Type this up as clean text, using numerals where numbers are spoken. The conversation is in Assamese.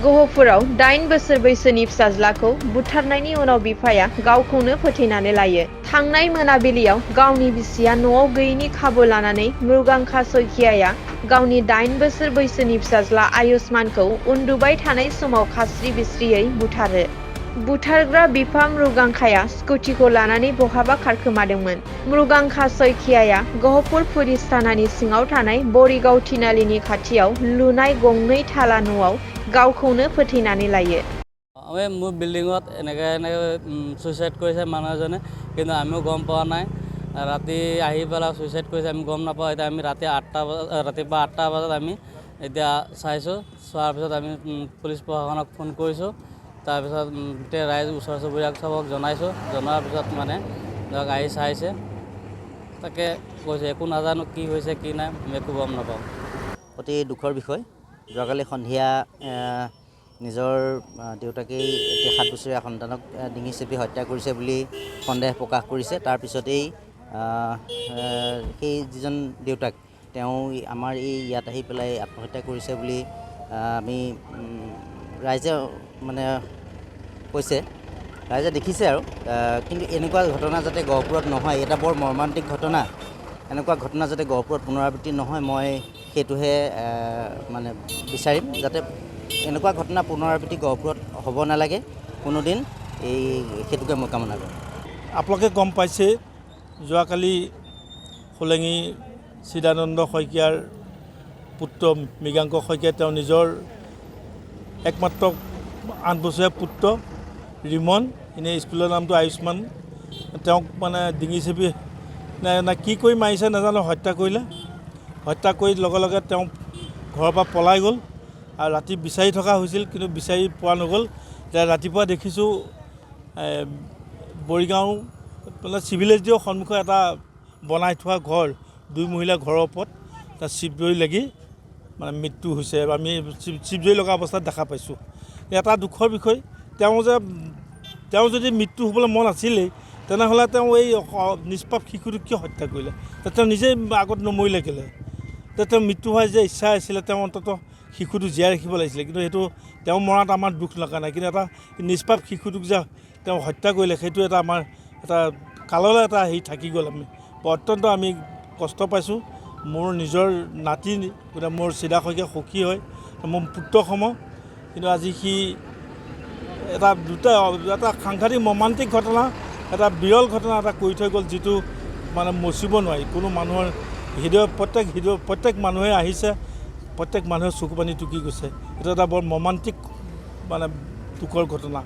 गहपुराव 8 बोसोर बैसोनि फिसाज्लाखौ बुथारनायनि उनाव बिफाया गावखौनो फोथैनानै लायो। थांनाय मोनाबिलियाव गावनि बिसिया न'आव गैयैनि खाबु लानानै मृगांका सयखियाया गावनि 8 बोसोर बैसोनि फिसाज्ला आयुष्मानखौ उन्दुबाय थानाय समाव खास्रि बिस्रियै बुथारो। बुथारग्रा बिफा मृगांकाया स्कुटिखौ लानानै बहाबा खारखोमादोंमोन। मृगांका सयखियाया गहपुर पुलिस थानानि सिङाव थानाय बरिगाव थिनालिनि खाथियाव लुनाय गंनै थाला न'आव गावखौनो फोथैनानै लायो। মোৰ বিল্ডিঙত এনেকৈ সুইচাইড কৰিছে মানুহ এজনে, কিন্তু আমিও গম পোৱা নাই। ৰাতি আহি পেলাই সুইচাইড কৰিছে আমি গম নাপাওঁ। এতিয়া আমি ৰাতিপুৱা 8টা বজাত আমি এতিয়া চাইছোঁ। চোৱাৰ পিছত আমি পুলিচ প্ৰশাসনক ফোন কৰিছোঁ। তাৰপিছত গোটেই ৰাইজ ওচৰ চুবুৰীয়াক চবক জনাইছোঁ। জনোৱাৰ পিছত মানে ধৰক আহি চাইছে, তাকে কৈছে একো নাজানো কি হৈছে কি নাই, আমি একো গম নাপাওঁ। অতি দুখৰ বিষয়। যোৱাকালি সন্ধিয়া নিজৰ দেউতাকেই এতিয়া 7 বছৰীয়া সন্তানক ডিঙি চেপি হত্যা কৰিছে বুলি সন্দেহ প্ৰকাশ কৰিছে। তাৰপিছতেই সেই যিজন দেউতাক তেওঁ আমাৰ ইয়াত আহি পেলাই আত্মহত্যা কৰিছে বুলি আমি ৰাইজে মানে কৈছে, ৰাইজে দেখিছে আৰু। কিন্তু এনেকুৱা ঘটনা যাতে গহপুৰত নহয়, এটা বৰ মৰ্মান্তিক ঘটনা। এনেকুৱা ঘটনা যাতে গহপুৰত পুনৰাবৃত্তি নহয়, মই সেইটোহে মানে বিচাৰিম, যাতে এনেকুৱা ঘটনা পুনৰাবৃত্তি গহপুৰত হ'ব নালাগে কোনোদিন, সেইটোকে মই কামনা কৰোঁ। আপোনালোকে গম পাইছে যোৱাকালি হোলেঙি চিদানন্দ শইকীয়াৰ পুত্ৰ মৃগাংক শইকীয়াই তেওঁ নিজৰ একমাত্ৰ 8 বছৰীয়া পুত্ৰ ৰিমন, এনেই স্কুলৰ নামটো আয়ুষ্মান, তেওঁক মানে ডিঙি চেপি না কি কৰি মাৰিছে নাজানো, হত্যা কৰিলে। হত্যা কৰি লগে লগে তেওঁ ঘৰৰ পৰা পলাই গ'ল আৰু ৰাতি বিচাৰি থকা হৈছিল, কিন্তু বিচাৰি পোৱা নগ'ল। এতিয়া ৰাতিপুৱা দেখিছোঁ বৰিগাঁও মানে চিভিল এছডিঅ'ৰ সন্মুখত এটা বনাই থোৱা ঘৰ, 2 মহিলা ঘৰৰ ওপৰত তাত চিপজুৰি লাগি মানে মৃত্যু হৈছে। আমি চিপজুৰি লগা অৱস্থাত দেখা পাইছোঁ। এটা দুখৰ বিষয়, তেওঁ যদি মৃত্যু হ'বলৈ মন আছিলেই, তেনেহ'লে তেওঁ এই নিষ্পাপ শিশুটোক কিয় হত্যা কৰিলে? তেওঁ নিজেই আগত নমৰিলে কেলে? তেওঁ মৃত্যু হোৱাৰ যে ইচ্ছা আছিলে, তেওঁ অন্ততঃ শিশুটো জীয়াই ৰাখিব লাগিছিলে। কিন্তু সেইটো তেওঁ মৰাত আমাৰ দুখ লগা নাই, কিন্তু এটা নিষ্পাপ শিশুটোক যে তেওঁ হত্যা কৰিলে, সেইটো এটা আমাৰ এটা কাললৈ এটা হেৰি থাকি গ'ল। অত্যন্ত আমি কষ্ট পাইছোঁ। মোৰ নিজৰ নাতি, মোৰ চিদা শইকীয়া সখী হয়, মোৰ পুত্ৰ সম, কিন্তু আজি সি এটা সাংঘাতিক মৰ্মান্তিক ঘটনা, এটা বিৰল ঘটনা এটা কৰি থৈ গ'ল, যিটো মানে মচিব নোৱাৰি। কোনো মানুহৰ প্ৰত্যেক মানুহে আহিছে, প্ৰত্যেক মানুহে চকু পানী টুকি গৈছে। এইটো এটা বৰ মৰ্মান্তিক মানে দুখৰ ঘটনা।